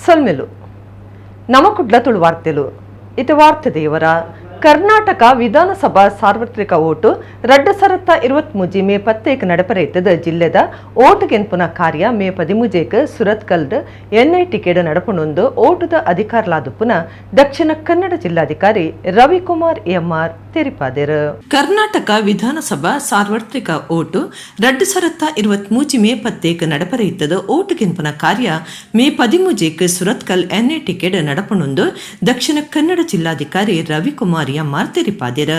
ಸಲ್ಮೆಲು ನಮಕುಡ್ಲ ತುಳು ವಾರ್ತೆಲು ಇದು ವಾರ್ತೆ ದೇವರ ಕರ್ನಾಟಕ ವಿಧಾನಸಭಾ ಸಾರ್ವತ್ರಿಕ ಓಟು 2023 ಮೇ 10 ನಡಪರೆಯ್ತದ ಜಿಲ್ಲೆದ ಓಟು ಗೆನ್ಪುನ ಕಾರ್ಯ ಮೇ 13 ಸುರತ್ಕಲ್ಡ್ NITಕೆಡ್ ನಡಪುನೊಂದು ಓಟುದ ಅಧಿಕಾರಲಾದುಪ್ಪುನ ದಕ್ಷಿಣ ಕನ್ನಡ ಜಿಲ್ಲಾಧಿಕಾರಿ ರವಿಕುಮಾರ್ MR ತೆರಿಪಾದೆರು. ಕರ್ನಾಟಕ ವಿಧಾನಸಭಾ ಸಾರ್ವತ್ರಿಕ ಓಟು 2023 ಮೇ 10 ನಡಪರೆಯ್ತದ ಓಟು ಗೆನ್ಪುನ ಕಾರ್ಯ ಮೇ 13 ಸುರತ್ಕಲ್ NITಕೆಡ್ ನಡಪುನೊಂದು ದಕ್ಷಿಣ ಕನ್ನಡ ಜಿಲ್ಲಾಧಿಕಾರಿ ರವಿಕುಮಾರ್ MR ತೆರಿಪಾದೆರು.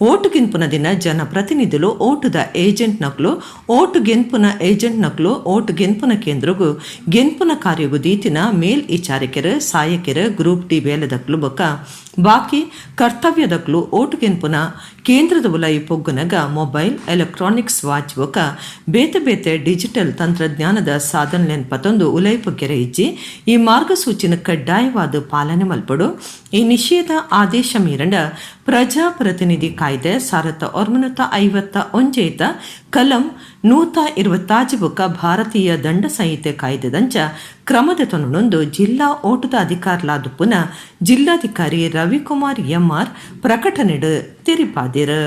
ಓಟು ಗೆನ್ಪುನ ದಿನ ಜನಪ್ರತಿನಿಧುಲು ಓಟುದ ಏಜೆಂಟ್ ನಕ್ಲು ಓಟು ಗೆನ್ಪುನ ಏಜೆಂಟ್ ನಕ್ಲು ಓಟು ಗೆನ್ಪುನ ಕೇಂದ್ರಗು ಗೆನ್ಪುನ ಕಾರ್ಯಗು ದೀತಿನ ಮೇಲ್ ವಿಚಾರಕರು ಸಹಾಯಕರು ಗ್ರೂಪ್ ಡಿ ಬೇಲದಕ್ಲು ಬೊಕ್ಕ ಬಾಕಿ ಕರ್ತವ್ಯದಕ್ಲು ಓಟು ಗೆನ್ಪುನ ಕೇಂದ್ರದ ಉಲಾಯಿ ಪೊಗ್ಗುನಗ ಮೊಬೈಲ್ ಎಲೆಕ್ಟ್ರಾನಿಕ್ಸ್ ವಾಚ್ ಬೊಕ್ಕ ಬೇತೆ ಬೇತೆ ಡಿಜಿಟಲ್ ತಂತ್ರಜ್ಞಾನದ ಸಾಧನೆಯನ್ನು ಪತೊಂದು ಉಲೈ ಪೊಗ್ಗೆರೆ ಇಜ್ಜಿ ಈ ಮಾರ್ಗಸೂಚಿನ ಕಡ್ಡಾಯವಾದ ಪಾಲನೆ ಮಲ್ಪಡು. ಈ ನಿಷೇಧ ಆದೇಶ ಮೀರಂಡ ಪ್ರಜಾಪ್ರತಿನಿಧಿ ಕಾಯ್ದೆ 1951 ಕಲಂ 120 ಬೊಕ್ಕ ಭಾರತೀಯ ದಂಡ ಸಂಹಿತೆ ಕಾಯ್ದೆದಂಚ ಕ್ರಮದ ತೊನೊಂದು ಜಿಲ್ಲಾ ಓಟದ ಅಧಿಕಾರಲಾದುಪ್ಪುನ ಜಿಲ್ಲಾಧಿಕಾರಿ ರವಿಕುಮಾರ್ MR ಪ್ರಕಟಣೆಡು ತೆರಿಪಾದಿರು.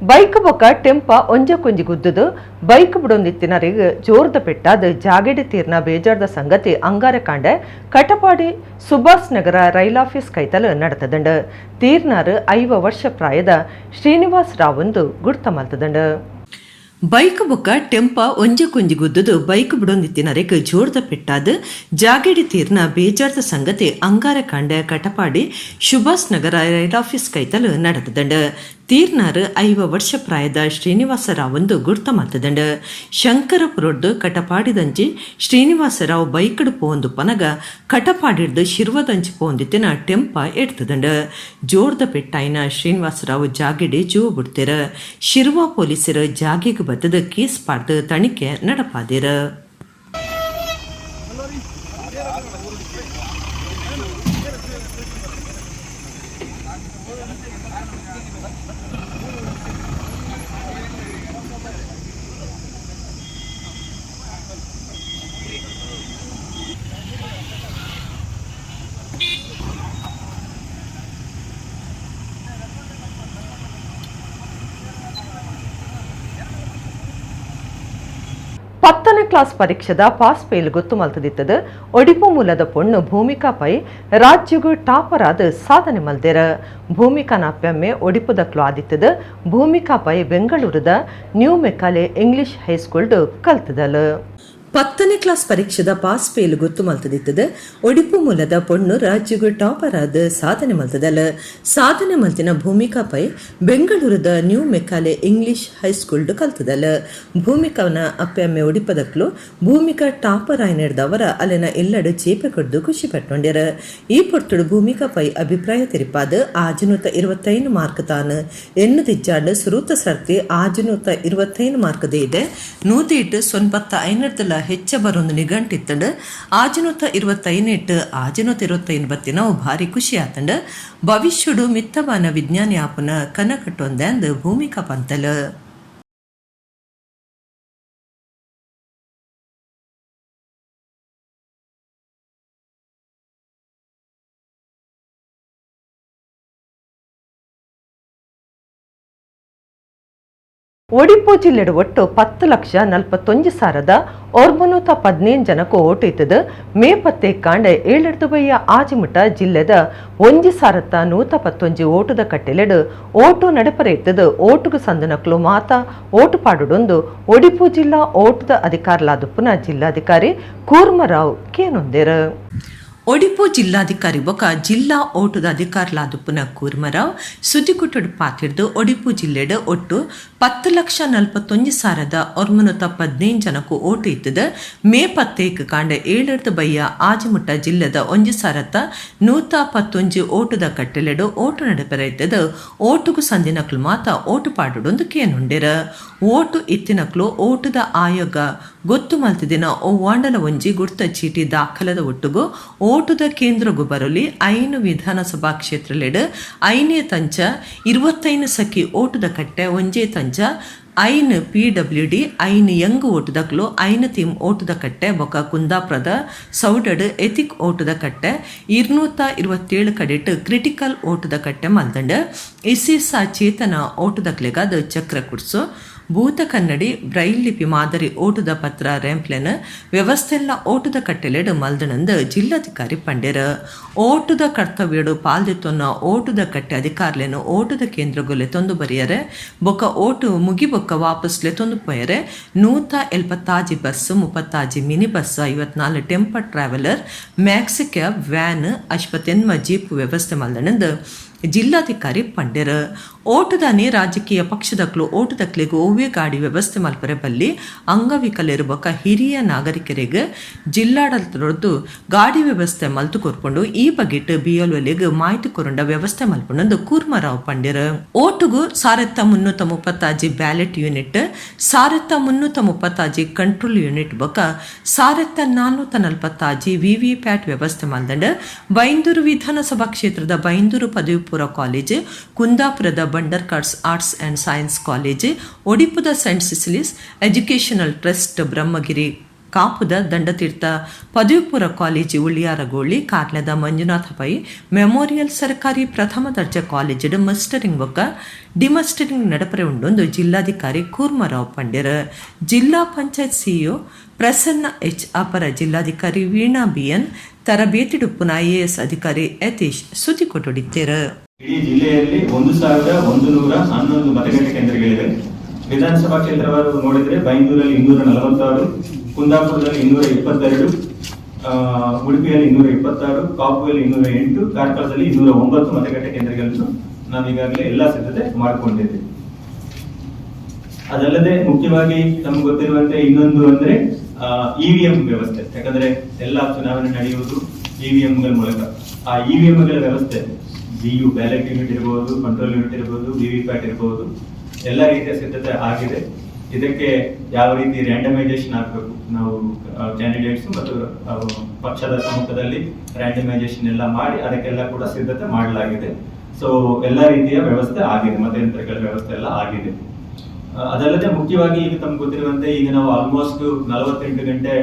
ಬೈಕ್ ಬೊಕ್ಕ ಟೆಂಪ ಒಂಜಕೊಂಜಿ ಗುದ್ದುದು ಬೈಕ್ ಬಿಡೊಂದಿತ್ತಿನರಿಗೆ ಜೋರ್ದ ಪೆಟ್ಟಾದ ಜಾಗೆಡಿ ತೀರ್ನ ಬೇಜಾರ್ದ ಸಂಗತಿ ಅಂಗಾರ ಕಾಂಡೆ ಕಟಪಾಡಿ ಸುಭಾಸ್ ನಗರ ರೈಲಾಫೀಸ್ ಕೈತಲು ನಡೆತದಂಡು. ತೀರ್ನಾರು 5 ವರ್ಷ ಪ್ರಾಯದ ಶ್ರೀನಿವಾಸ್ ರಾವಂದು ಗುರ್ತ ಮಲ್ತದಂಡು. ಬೈಕ್ ಬೊಕ್ಕ ಟೆಂಪ ಒಂಜಕೊಂಜಿ ಗುದ್ದುದು ಬೈಕ್ ಬಿಡೊಂದಿತ್ತಿನರೆಗ್ ಜೋರ್ದ ಪೆಟ್ಟಾದ ಜಾಗೆಡಿ ತೀರ್ನ ಬೇಜಾರ್ದ ಸಂಗತಿ ಅಂಗಾರ ಕಾಂಡೆ ಕಟಪಾಡಿ ಸುಭಾಸ್ ನಗರ ರೈಲಾಫೀಸ್ ಕೈತಲು ನಡೆತದಂಡು. ತೀರ್ನಾರು 5 ವರ್ಷ ಪ್ರಾಯದ ಶ್ರೀನಿವಾಸರಾವಂದು ಗುರ್ತ ಮಲ್ತದಂಡು. ಶಂಕರಪುರೊಡ್ಡು ಕಟಪಾಡಿದಂಚಿ ಶ್ರೀನಿವಾಸರಾವ್ ಬೈಕಡು ಪೋಂದು ಪನಗ ಕಟಪಾಡಿಡ್ದು ಶಿರ್ವದಂಚಿ ಪೋಂದಿತ್ತಿನ ಟೆಂಪ ಎಡ್ತದಂಡು. ಜೋರ್ದ ಪೆಟ್ಟಾಯಿನ ಶ್ರೀನಿವಾಸರಾವ್ ಜಾಗೆಡಿ ಜೀವ ಬಿಡ್ತಿರ. ಶಿರ್ವ ಪೊಲೀಸರು ಜಾಗೆಗೆ ಬತ್ತದ ಕೇಸ್ ಪಾಡ್ದು ತನಿಖೆ ನಡಪಾದಿರ. ಪತ್ತನೇ ಕ್ಲಾಸ್ ಪರೀಕ್ಷೆದ ಪಾಸ್ ಫೇಲ್ ಗೊತ್ತು ಮಲ್ತದಿತ್ತದ ಒಡಿಪು ಮೂಲದ ಪೊಣ್ಣು ಭೂಮಿಕಾ ಪೈ ರಾಜ್ಯಗೂ ಟಾಪರ್ ಆದ ಸಾಧನೆ ಮಲ್ದೇರ. ಭೂಮಿಕಾನ ಅಪ್ಪಮ್ಮೆ ಒಡಿಪುದಕ್ಲು ಆದಿತ್ತದ ಭೂಮಿಕಾ ಪೈ ಬೆಂಗಳೂರದ ನ್ಯೂ ಮೆಕಾಲೆ ಇಂಗ್ಲಿಷ್ ಹೈಸ್ಕೂಲ್ಡ್ ಕಲ್ತದಲ್ಲ. 10ನೇ ಕ್ಲಾಸ್ ಪರೀಕ್ಷೆದ ಪಾಸ್ ಫೇಲ್ ಗೊತ್ತು ಮಲ್ತದಿತ್ತದ ಒಡಿಪು ಮೂಲದ ಪೊಣ್ಣು ರಾಜ್ಯಗೂ ಟಾಪರ್ ಆದ ಸಾಧನೆ ಮಲ್ತದಲ್ಲ. ಸಾಧನೆ ಮಲ್ತಿನ ಭೂಮಿಕಾ ಪೈ ಬೆಂಗಳೂರದ ನ್ಯೂ ಮೆಕಾಲೆ ಇಂಗ್ಲಿಷ್ ಹೈಸ್ಕೂಲ್ಡ್ ಕಲ್ತದಲ್ಲ. ಭೂಮಿಕಾನ ಅಪ್ಪಮ್ಮೆ ಒಡಿಪದಕ್ಲು ಭೂಮಿಕಾ ಟಾಪರ್ ಆಯ್ ನಡೆದವರ ಅಲ್ಲಿನ ಎಲ್ಲಡು ಚೇಪೆ ಕೊಡ್ದು ಖುಷಿ ಪಟ್ಟೊಂಡ್ಯಾರ. ಈ ಪೊರ್ತುಡು ಭೂಮಿಕಾ ಪೈ ಅಭಿಪ್ರಾಯ ತೆರಿಪಾದ 525 ಮಾರ್ಕ್ ತಾನು ಎನ್ನುದಿಜ್ಜಾಂಡು ಸುರೂತ ಸರ್ತಿ 525 ಮಾರ್ಕ್ ಇದೆ 195 ಹೆಚ್ಚ ಬರೊಂದು ನಿಘಂಟಿತ್ತಂಡು 525 525 ಬತ್ತಿನ ಭಾರಿ ಖುಷಿ ಆತಂಡು. ಭವಿಷ್ಯಡು ಮಿತ್ತವಾನ ವಿಜ್ಞಾನಿ ಆಪುನ ಕನಕಟ್ಟೊಂದು ಭೂಮಿಕಾ ಪಂತಲು. ಒಡಿಪು ಜಿಲ್ಲೆಡು ಒಟ್ಟು 10,41,915 ಜನಕ್ಕೂ ಓಟು ಇತ್ತದ. ಮೇ 10 ಕಾಂಡೆ 7 ಬಯ್ಯ ಆಜಿಮುಟ ಜಿಲ್ಲೆದ 1,111 ಓಟುದ ಕಟ್ಟೆಲೆಡು ಓಟು ನಡಪರೆ ಇತ್ತದ. ಓಟುಗು ಸಂದನಕ್ಲು ಮಾತ ಓಟು ಪಾಡುಡೊಂದು ಒಡಿಪು ಜಿಲ್ಲಾ ಓಟುದ ಅಧಿಕಾರಲಾದುಪ್ಪುನ ಜಿಲ್ಲಾಧಿಕಾರಿ ಕೂರ್ಮರಾವ್ ಕೇನೊಂದೇರು. ಒಡಿಪು ಜಿಲ್ಲಾಧಿಕಾರಿ ಬೊಕ ಜಿಲ್ಲಾ ಓಟದ ಅಧಿಕಾರಲಾದುಪ್ಪುನ ಕೂರ್ಮರಾವ್ ಸುದ್ದಿಗುಟ್ಟಡು ಪಾತಿರ್ದು ಒಡಿಪು ಜಿಲ್ಲೆಡು ಒಟ್ಟು 10,41,915 ಜನಕ್ಕೂ ಓಟು ಇತ್ತದ. ಮೇ 10 ಕಾಂಡೆ 7 ಬಯ್ಯ ಆಜಿಮುಟ್ಟ ಜಿಲ್ಲೆದ 1,111 ಓಟುದ ಕಟ್ಟೆಲೆಡು ಓಟು ನಡಪೆರ ಇತ್ತದ. ಓಟುಗು ಸಂದಿನಕ್ಲು ಮಾತ ಓಟು ಪಾಡುಡೊಂದು ಕೇನುಂಡೆರ. ಓಟು ಇತ್ತಿನಕ್ಲು ಓಟುದ ಆಯೋಗ ಗೊತ್ತು ಮಲ್ತಿದಿನ ವಾಂಡಲ ಒಂಜಿ ಗುರ್ತ ಚೀಟಿ ದಾಖಲದ ಒಟ್ಟುಗು ಓಟುದ ಕೇಂದ್ರಗೂ ಬರಲಿ ಐನು ವಿಧಾನಸಭಾ ಕ್ಷೇತ್ರಲೆಡ್ ಐನೇ ತಂಚ 25 ಸಖಿ ಓಟುದ ಕಟ್ಟೆ ಒಂಜೇ ತಂಚ ಐನ್ PWD ಐನ್ ಯಂಗ್ ಓಟುದಕ್ಲು ಐನ್ ಥೀಮ್ ಓಟುದ ಕಟ್ಟೆ ಬೊಕ ಕುಂದಾಪುರದ ಸೌಡಡ್ ಎಥಿಕ್ ಓಟುದ ಕಟ್ಟೆ 227 ಕಡೆಟ್ ಕ್ರಿಟಿಕಲ್ ಓಟುದ ಕಟ್ಟೆ ಮಲ್ದಂಡ್ ಇಸಿಸ ಚೇತನ ಓಟುದಕ್ಲೆಗಾದ ಚಕ್ರ ಕುಡ್ಸು ಭೂತ ಕನ್ನಡಿ ಬ್ರೈಲ್ ಲಿಪಿ ಮಾದರಿ ಓಟುದ ಪತ್ರ ರ್ಯಾಂಪ್ಲೆನ್ ವ್ಯವಸ್ಥೆಲ್ಲ ಓಟುದ ಕಟ್ಟೆಲೆಡ್ ಮಲ್ದನಂದ್ ಜಿಲ್ಲಾಧಿಕಾರಿ ಪಂಡೇರ್ ಓಟುದ ಕರ್ತವ್ಯಡು ಪಾಲ್ದಿತ್ತೊನ್ನ ಓಟುದ ಕಟ್ಟೆ ಅಧಿಕಾರ್ಲೆನು ಓಟುದ ಕೇಂದ್ರಗೊಲೆ ತೊಂದು ಬರಿಯರೆ ಬೊಕ ಓಟು ಮುಗಿಬೊಕ್ಕ ವಾಪಸ್ಲೆ ತೊಂದು ಪೋಯರೆ 176 bus 30 mini bus 54 tempo traveller maxi cab van ಅಶ್ವತೆನ್ಮ ಜೀಪ್ ವ್ಯವಸ್ಥೆ ಮಲ್ದನಂದ್ ಜಿಲ್ಲಾಧಿಕಾರಿ ಪಂಡೇರ್ ಓಟುದಾನಿ ರಾಜಕೀಯ ಪಕ್ಷದಕ್ಲು ಓಟುದಕ್ಲಿಗೂ ಓವ್ಯ ಗಾಡಿ ವ್ಯವಸ್ಥೆ ಮಲ್ಪರೆ ಬಲ್ಲಿ ಅಂಗವಿಕಲರು ಬೊಕ ಹಿರಿಯ ನಾಗರಿಕರಿಗೆ ಜಿಲ್ಲಾಡಳಿತರದ್ದು ಗಾಡಿ ವ್ಯವಸ್ಥೆ ಮಲ್ತು ಕೊರ್ಕೊಂಡು ಈ ಬಗೆಟ್ BLOಲಿಗ್ ಮಾಹಿತಿ ಕೊರಂಡ ವ್ಯವಸ್ಥೆ ಮಲ್ಪೊಂದು ಕೂರ್ಮರಾವ್ ಪಂಡೇರ್ ಓಟುಗು 1330 ಬ್ಯಾಲೆಟ್ ಯೂನಿಟ್ 1330 ಕಂಟ್ರೋಲ್ ಯೂನಿಟ್ ಬೊಕ 1440 VVPAT ವ್ಯವಸ್ಥೆ ಮಲ್ದಂಡ್ ಬೈಂದೂರು ವಿಧಾನಸಭಾ ಕ್ಷೇತ್ರದ ಬೈಂದೂರು ಪದವಿ ಪೂರ್ವ ಕಾಲೇಜ್ ಕುಂದಾಪುರದ Bhandarkars arts and science college ಒಡಿಪುದ saint Cecily's educational trust Brahmagiri ಕಾಪುದ ದಂಡತೀರ್ಥ ಪದವಿ ಪೂರ್ವ ಕಾಲೇಜು ಉಳಿಯಾರಗೋಳಿ ಕಾರ್ಲದ ಮಂಜುನಾಥ ಪೈ ಮೆಮೋರಿಯಲ್ ಸರ್ಕಾರಿ ಪ್ರಥಮ ದರ್ಜೆ ಕಾಲೇಜ್ ಮಸ್ಟರಿಂಗ್ ಬೊಕ್ಕ ಡಿಮಸ್ಟರಿಂಗ್ ನಡಪರೆ ಉಂಡೊಂದು ಜಿಲ್ಲಾಧಿಕಾರಿ ಕೂರ್ಮರಾವ್ ಪಂಡೇರ್ ಜಿಲ್ಲಾ ಪಂಚಾಯತ್ ಸಿಇಒ ಪ್ರಸನ್ನ ಎಚ್ ಅಪರ ಜಿಲ್ಲಾಧಿಕಾರಿ ವೀಣಾ BN ತರಬೇತಿ ಡುಪ್ಪುನ IAS ಅಧಿಕಾರಿ ಯತೀಶ್ ಸುದ್ದಿ ಕೊಟ್ಟೊಡಿದ್ದೇರು. ಇಡೀ ಜಿಲ್ಲೆಯಲ್ಲಿ 1111 ಮತಗಟ್ಟೆ ಕೇಂದ್ರಗಳಿವೆ. ವಿಧಾನಸಭಾ ಕ್ಷೇತ್ರವಾರು ನೋಡಿದ್ರೆ ಬೈಂದೂರಲ್ಲಿ 246, ಕುಂದಾಪುರದಲ್ಲಿ 222, ಉಡುಪಿಯಲ್ಲಿ 226, ಕಾಪುಯಲ್ಲಿ 208, ಕಾರ್ಕಳದಲ್ಲಿ 209 ಮತಗಟ್ಟೆ ಕೇಂದ್ರಗಳನ್ನು ನಾವು ಈಗಾಗಲೇ ಎಲ್ಲ ಸಿದ್ಧತೆ ಮಾಡಿಕೊಂಡಿದ್ದೇವೆ. ಅದಲ್ಲದೆ ಮುಖ್ಯವಾಗಿ ನಮ್ಗೆ ಗೊತ್ತಿರುವಂತೆ ಇನ್ನೊಂದು ಅಂದ್ರೆ EVM ವ್ಯವಸ್ಥೆ. ಯಾಕಂದ್ರೆ ಎಲ್ಲ ಚುನಾವಣೆ ನಡೆಯುವುದು EVM ಗಳ ಮೂಲಕ. ಆ EVM ಗಳ ವ್ಯವಸ್ಥೆ BU ಬ್ಯಾಲೆಟ್ ಯೂನಿಟ್ ಇರಬಹುದು, ಕಂಟ್ರೋಲ್ ಯೂನಿಟ್ ಇರಬಹುದು, VVPAT ಇರಬಹುದು, ಎಲ್ಲ ರೀತಿಯ ಸಿದ್ಧತೆ ಆಗಿದೆ. ಇದಕ್ಕೆ ಯಾವ ರೀತಿ ರ್ಯಾಂಡಮೈಸೇಷನ್ ಆಗಬೇಕು, ನಾವು ಕ್ಯಾಂಡಿಡೇಟ್ಸ್ ಮತ್ತು ಪಕ್ಷದ ಸಮ್ಮುಖದಲ್ಲಿ ರ್ಯಾಂಡಮೈಸೇಷನ್ ಎಲ್ಲ ಮಾಡಿ ಅದಕ್ಕೆಲ್ಲ ಕೂಡ ಸಿದ್ಧತೆ ಮಾಡಲಾಗಿದೆ. ಸೊ ಎಲ್ಲ ರೀತಿಯ ವ್ಯವಸ್ಥೆ ಆಗಿದೆ, ಮತಯಂತ್ರಗಳ ವ್ಯವಸ್ಥೆ ಎಲ್ಲ ಆಗಿದೆ. ಅದಲ್ಲದೆ ಮುಖ್ಯವಾಗಿ ಈಗ ತಮ್ಗೆ ಗೊತ್ತಿರುವಂತೆ ಈಗ ನಾವು ಆಲ್ಮೋಸ್ಟ್ 48 ಗಂಟೆ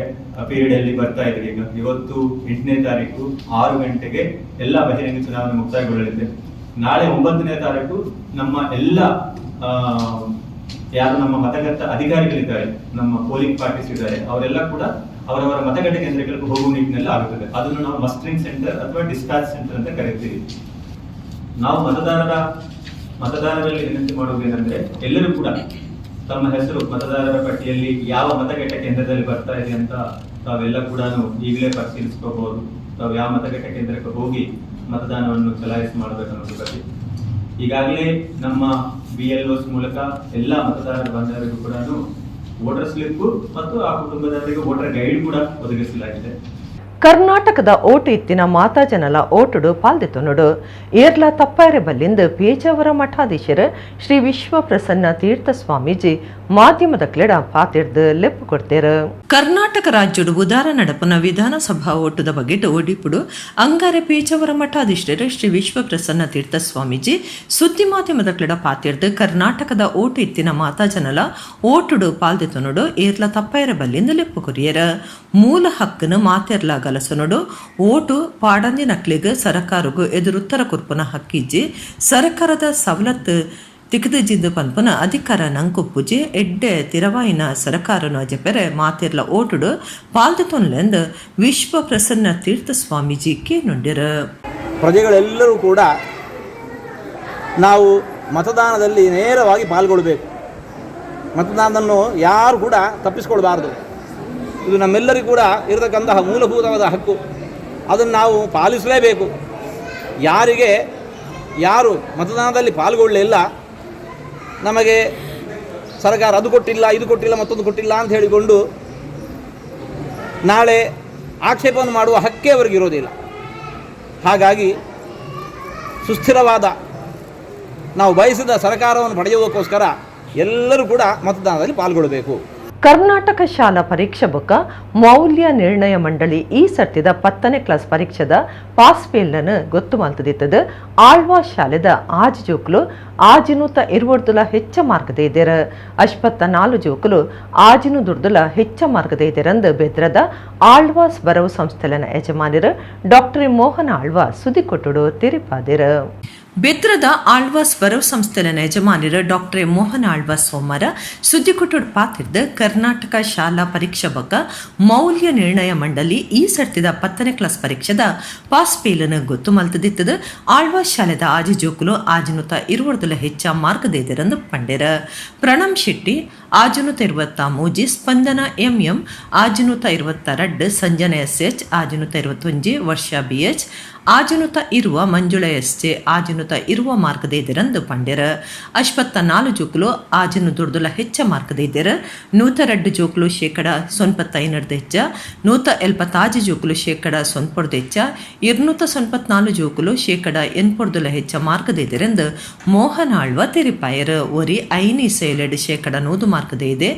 ಪೀರಿಯಡ್ ಅಲ್ಲಿ ಬರ್ತಾ ಇದ್ದೀವಿ. ಈಗ ಇವತ್ತು 8ನೇ ತಾರೀಕು 6 ಗಂಟೆಗೆ ಎಲ್ಲ ಬಹಿರಂಗ ಚುನಾವಣೆ ಮುಕ್ತಾಯಗೊಳ್ಳಲಿದೆ. ನಾಳೆ 9ನೇ ತಾರೀಕು ನಮ್ಮ ಎಲ್ಲ ಯಾರು ನಮ್ಮ ಮತಗಟ್ಟೆ ಅಧಿಕಾರಿಗಳಿದ್ದಾರೆ, ನಮ್ಮ ಪೋಲಿಂಗ್ ಪಾರ್ಟೀಸ್ ಇದ್ದಾರೆ, ಅವರೆಲ್ಲ ಕೂಡ ಅವರವರ ಮತಗಟ್ಟೆ ಕೇಂದ್ರಗಳಿಗೆ ಹೋಗುವ ನಿಟ್ಟಿನಲ್ಲಿ ಆಗುತ್ತದೆ. ಅದನ್ನು ನಾವು ಮಸ್ಟರಿಂಗ್ ಸೆಂಟರ್ ಅಥವಾ ಡಿಸ್ಪ್ಯಾಚ್ ಸೆಂಟರ್ ಅಂತ ಕರೀತೀವಿ. ನಾವು ಮತದಾರರಲ್ಲಿ ವಿನಂತಿ ಮಾಡುವುದೇನೆಂದ್ರೆ ಎಲ್ಲರೂ ಕೂಡ ತಮ್ಮ ಹೆಸರು ಮತದಾರರ ಪಟ್ಟಿಯಲ್ಲಿ ಯಾವ ಮತಗಟ್ಟೆ ಕೇಂದ್ರದಲ್ಲಿ ಬರ್ತಾ ಇದೆ ಅಂತ ತಾವೆಲ್ಲ ಕೂಡ ಈಗಲೇ ಪರಿಶೀಲಿಸ್ಕೋಬಹುದು. ತಾವು ಯಾವ ಮತಗಟ್ಟೆ ಕೇಂದ್ರಕ್ಕೆ ಹೋಗಿ ಮತದಾನವನ್ನು ಚಲಾಯಿಸಿ ಮಾಡಬೇಕು ಅನ್ನೋದ್ರ ಬಗ್ಗೆ ಈಗಾಗಲೇ ನಮ್ಮ BLOs ಮೂಲಕ ಎಲ್ಲ ಮತದಾರರ ಬಂದವರಿಗೂ ಕೂಡ ವೋಟರ್ ಸ್ಲಿಪ್ ಮತ್ತು ಆ ಕುಟುಂಬದವರಿಗೆ ವೋಟರ್ ಗೈಡ್ ಕೂಡ ಒದಗಿಸಲಾಗಿದೆ. ಕರ್ನಾಟಕದ ಓಟು ಇತ್ತಿನ ಮಾತಾಜನಲ ಓಟುಡು ಪಾಲ್ದೆತೊನುಡು ಏರ್ಲ ತಪ್ಪಾರೆ ಬಲ್ಲಿಂದ ಪೇಜಾವರ ಮಠಾಧೀಶರು ಶ್ರೀ ವಿಶ್ವ ಪ್ರಸನ್ನ ತೀರ್ಥ ಸ್ವಾಮೀಜಿ ಮಾಧ್ಯಮದ ಕ್ಲೆಡ ಪಾತಿರ್ದು ಲೆಪ್ಪು ಕೊಡ್ತೇರು. ಕರ್ನಾಟಕ ರಾಜ್ಯಡು ಉದಾರ ನಡಪನ ವಿಧಾನಸಭಾ ಓಟುದ ಬಗೆಟ್ ಓಡಿಪುಡು ಅಂಗಾರೆ ಪೇಜಾವರ ಮಠಾಧೀಶರು ಶ್ರೀ ವಿಶ್ವ ಪ್ರಸನ್ನ ತೀರ್ಥ ಸ್ವಾಮೀಜಿ ಸುದ್ದಿ ಮಾಧ್ಯಮದ ಕ್ಲೆಡ ಪಾತಿರ್ದು ಕರ್ನಾಟಕದ ಓಟು ಇತ್ತಿನ ಮಾತಾಜನಲ ಓಟುಡು ಪಾಲ್ದೆತೊನುಡು ಏರ್ಲ ತಪ್ಪಾರೆ ಬಲ್ಲಿಂದ ಲೆಪ್ಪು ಕೊರಿಯರ ಮೂಲ ಹಕ್ಕನ್ನು ಮಾತೆರ್ಲಾಗ ಕಲಸನೋಡು ಓಟು ಪಾಡಂದಿನಕ್ಲಿಗೆ ಸರಕಾರಗೂ ಎದುರುತ್ತರ ಕುರ್ಪುನ ಹಕ್ಕಿಜ್ಜಿ ಸರ್ಕಾರದ ಸವಲತ್ತು ತಿಕ್ಕದಿದ್ದ ಪನ್ಪುನ ಅಧಿಕಾರ ನಂಕುಪ್ಪುಜಿ ಎಡ್ಡೆ ತಿರವಾಯಿನ ಸರಕಾರನು ಅಜಪೆರೆ ಮಾತಿರ್ಲ ಓಟುಡು ಪಾಲ್ದೆತೊನ್ಲೆಂದು ವಿಶ್ವ ಪ್ರಸನ್ನ ತೀರ್ಥ ಸ್ವಾಮೀಜಿ ಕೇನುಂಡಿರ. ಪ್ರಜೆಗಳೆಲ್ಲರೂ ಕೂಡ ನಾವು ಮತದಾನದಲ್ಲಿ ನೇರವಾಗಿ ಪಾಲ್ಗೊಳ್ಳಬೇಕು. ಮತದಾನವನ್ನು ಯಾರು ಕೂಡ ತಪ್ಪಿಸಿಕೊಳ್ಬಾರ್ದು. ಇದು ನಮ್ಮೆಲ್ಲರಿಗೂ ಕೂಡ ಇರತಕ್ಕಂತಹ ಮೂಲಭೂತವಾದ ಹಕ್ಕು. ಅದನ್ನು ನಾವು ಪಾಲಿಸಲೇಬೇಕು. ಯಾರು ಮತದಾನದಲ್ಲಿ ಪಾಲ್ಗೊಳ್ಳಲಿಲ್ಲ, ನಮಗೆ ಸರ್ಕಾರ ಅದು ಕೊಟ್ಟಿಲ್ಲ, ಇದು ಕೊಟ್ಟಿಲ್ಲ, ಮತ್ತೊಂದು ಕೊಟ್ಟಿಲ್ಲ ಅಂತ ಹೇಳಿಕೊಂಡು ನಾಳೆ ಆಕ್ಷೇಪವನ್ನು ಮಾಡುವ ಹಕ್ಕೇ ಅವರಿಗೆ ಇರೋದಿಲ್ಲ. ಹಾಗಾಗಿ ಸುಸ್ಥಿರವಾದ ನಾವು ಬಯಸಿದ ಸರ್ಕಾರವನ್ನು ಪಡೆಯುವುದಕ್ಕೋಸ್ಕರ ಎಲ್ಲರೂ ಕೂಡ ಮತದಾನದಲ್ಲಿ ಪಾಲ್ಗೊಳ್ಳಬೇಕು. ಕರ್ನಾಟಕ ಶಾಲಾ ಪರೀಕ್ಷಾ ಬುಕ್ಕ ಮೌಲ್ಯ ನಿರ್ಣಯ ಮಂಡಳಿ ಈ ಸರ್ತಿದ 10ನೇ ಕ್ಲಾಸ್ ಪರೀಕ್ಷೆದ ಪಾಸ್ ಫೇಲ್ನ ಗೊತ್ತು ಮಾಲ್ತದಿತ್ತದ ಆಳ್ವಾ ಶಾಲೆದ ಆಜ್ ಜೋಕುಲು ಆಜಿನೂತ 20 ಹೆಚ್ಚ ಮಾರ್ಗದ ಇದ್ದೇರ 54 ಜೋಕುಲು ಆಜಿನು ದುರ್ದುಲ ಹೆಚ್ಚ ಮಾರ್ಗದ ಇದ್ದೇರಂದು ಬೆದ್ರದ ಆಳ್ವಾಸ್ ಬರವು ಸಂಸ್ಥೆಲನ ಯಜಮಾನಿರು ಡಾಕ್ಟರ್ ಮೋಹನ ಆಳ್ವಾ ಸುದ್ದಿ ಕೊಟ್ಟುಡು ತಿರಿಪಾದಿರ. ಬೆದ್ರದ ಆಳ್ವಾಸ್ ಬರವ್ ಸಂಸ್ಥೆನ ಯಜಮಾನಿರ ಡಾಕ್ಟರ್ ಮೋಹನ್ ಆಳ್ವಾಸ್ ಸೋಮವಾರ ಸುದ್ದಿಕೊಟ್ಟುಡು ಪಾತಿರ್ದ ಕರ್ನಾಟಕ ಶಾಲಾ ಪರೀಕ್ಷಾ ಬಗ್ಗ ಮೌಲ್ಯ ನಿರ್ಣಯ ಮಂಡಳಿ ಈ ಸರ್ತಿದ 10ನೇ ಕ್ಲಾಸ್ ಪರೀಕ್ಷೆದ ಪಾಸ್ ಫೇಲನ ಗೊತ್ತು ಮಲ್ತದಿತ್ತದ ಆಳ್ವಾಸ್ ಶಾಲೆದ ಆಜಿ ಜೋಕುಲು ಆಜಿನುತ 20 ಹೆಚ್ಚ ಮಾರ್ಗದ ಇದರಂದು ಪಂಡೆರ. ಪ್ರಣಮ್ ಶೆಟ್ಟಿ ಆಜಿನುತ 23, ಸ್ಪಂದನ ಎಂಎಂ ಆಜಿನುತ 22, ಸಂಜನ SH ಆಜಿನುತ 21, ವರ್ಷ BH ಆಜಿನುತ ಇರುವ ಮಂಜುಳ SJ ಆಜಿನುತ ಇರುವ ಮಾರ್ಗದ ಇದರಂದು ಪಂಡೆರ. 54 ಜೋಕುಲು ಆಜಿನು ದುರ್ದುಲ ಹೆಚ್ಚ ಮಾರ್ಗದ ಇದ್ದರ 102 ಜೋಕುಲು ಶೇಕಡ 95 ಹೆಚ್ಚ 176 ಜೋಕುಲು ಶೇಕಡ 90 ಹೆಚ್ಚ 294 ಜೋಕುಲು ಶೇಕಡ 80 ಹೆಚ್ಚ ಮಾರ್ಗದ ಇದರೆಂದು ಮೋಹನ್ ಆಳ್ವ ತೆರಿಪಾಯರ್. ಒರಿ ಐನಿ ಸೇಲೆಡ್ ಶೇಕಡ 100 ಮಾರ್ಗದ ಇದೆ.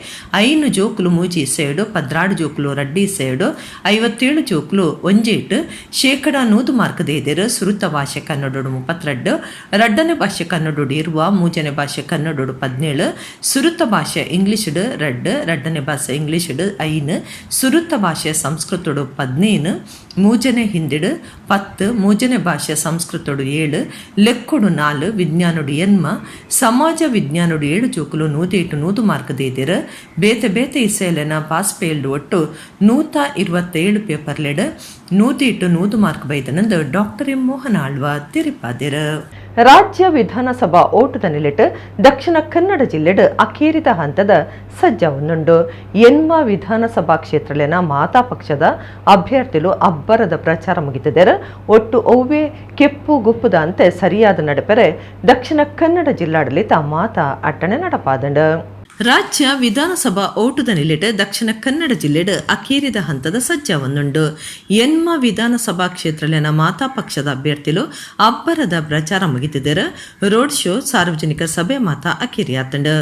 5 ಜೋಕುಲು ಮೂಜಿ ಸೇಡು 16 ಜೋಕುಲು ರಡ್ಡಿ ಸೇಡು 57 ಜೋಕುಲು ಒಂಜೇಟ್ ಶೇಕಡ 100 ಮಾರ್ಗದ ಇದರ. ಸುರುತ ಭಾಷೆ ಕನ್ನಡೋಡು 32, ರಡ್ಡನೆ ಭಾಷೆ ಕನ್ನಡೋಡು ಇರುವ ಮೂಜನೆ ಭಾಷೆ ಕನ್ನಡೋಡು 17, ಸುರುತ ಭಾಷೆ ಇಂಗ್ಲಿಷ್ಡ್ ರಡ್ಡನೆ ಭಾಷೆ ಇಂಗ್ಲಿಷ್ಡ್ 5, ಸುರುತ ಭಾಷೆ ಸಂಸ್ಕೃತೋಡು 15, ಮೂಜನೆ ಹಿಂದಿಡ್ 10, ಮೂಜನೆ ಭಾಷೆ ಸಂಸ್ಕೃತೋಡು 7, ಲೆಕ್ಕೊಡು 4, ವಿಜ್ಞಾನೋಡು 8, ಸಮಾಜ ವಿಜ್ಞಾನೋಡು 7 ಜೋಕುಲು 101 ಮಾರ್ಕದ ಇದ್ದೀರ. ಬೇತೆ ಬೇತೆ ಇಸೆಲೆನ ಪಾಸ್ ಫೇಲ್ಡ್ ಒಟ್ಟು 127 ಪೇಪರ್ಲೆಡ್ 101 ಮಾರ್ಕ್ ಬೈದನಂದು ಡಾಕ್ಟರ್ ಎಂ ಮೋಹನ್ ಆಳ್ವ ತಿರಿಪಾದಿರ. ರಾಜ್ಯ ವಿಧಾನಸಭಾ ಓಟದ ನಿಲಿಟ್ ದಕ್ಷಿಣ ಕನ್ನಡ ಜಿಲ್ಲೆಡ್ ಅಕೇರಿದ ಹಂತದ ಸಜ್ಜವನ್ನುಂಡು. ಎನ್ಮ ವಿಧಾನಸಭಾ ಕ್ಷೇತ್ರಲಿನ ಮಾತಾ ಪಕ್ಷದ ಅಭ್ಯರ್ಥಿಗಳು ಅಬ್ಬರದ ಪ್ರಚಾರ ಮುಗಿತಿದ್ದಾರೆ. ಒಟ್ಟು ಒವ್ವೆ ಕೆಪ್ಪು ಗುಪ್ಪುದ ಅಂತೆ ಸರಿಯಾದ ನಡಪೆರೆ ದಕ್ಷಿಣ ಕನ್ನಡ ಜಿಲ್ಲಾಡಳಿತ ಮಾತಾ ಅಟ್ಟಣೆ ನಡಪಾದಂಡು. ರಾಜ್ಯ ವಿಧಾನಸಭಾ ಓಟದ ನಿಲಿಟ್ ದಕ್ಷಿಣ ಕನ್ನಡ ಜಿಲ್ಲೆಡ್ ಅಕೇರಿದ ಹಂತದ ಸಜ್ಜವನ್ನುಂಡು. ಎನ್ಮ ವಿಧಾನಸಭಾ ಕ್ಷೇತ್ರಲಿನ ಮಾತಾ ಪಕ್ಷದ ಅಭ್ಯರ್ಥಿಗಳು ಅಬ್ಬರದ ಪ್ರಚಾರ ಮುಗಿತಿದ್ದಾರೆ. ರೋಡ್ ಶೋ, ಸಾರ್ವಜನಿಕ ಸಭೆ ಮಾತಾ ಅಕೇರಿಯಾತಂಡು.